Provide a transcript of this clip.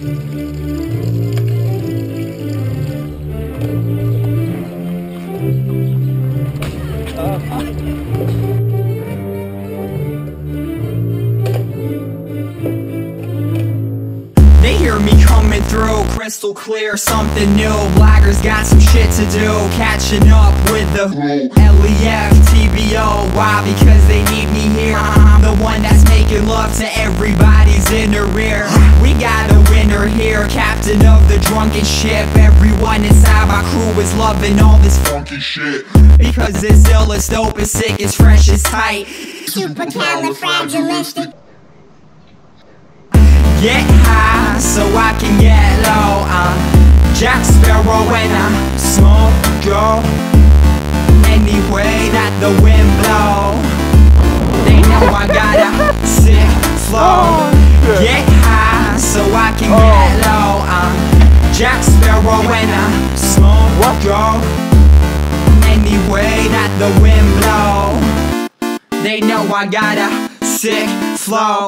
They hear me coming through, crystal clear, something new. Bloggers got some shit to do, catching up with the LEF, TBO. Why? Because they need me here. I'm the one that's making love to everybody's in the rear. We got a winner here, captain of the drunken ship. Everyone inside my crew is loving all this funky shit, because it's ill, it's dope, it's sick, it's fresh, it's tight. Supercalifragilistic. Get high so I can get low. Jack Sparrow when I smoke, go any way that the wind blow. They know I got a sick flow. Get high so I can get low. Jack Sparrow when I smoke, go any way that the wind blow. They know I got a sick flow.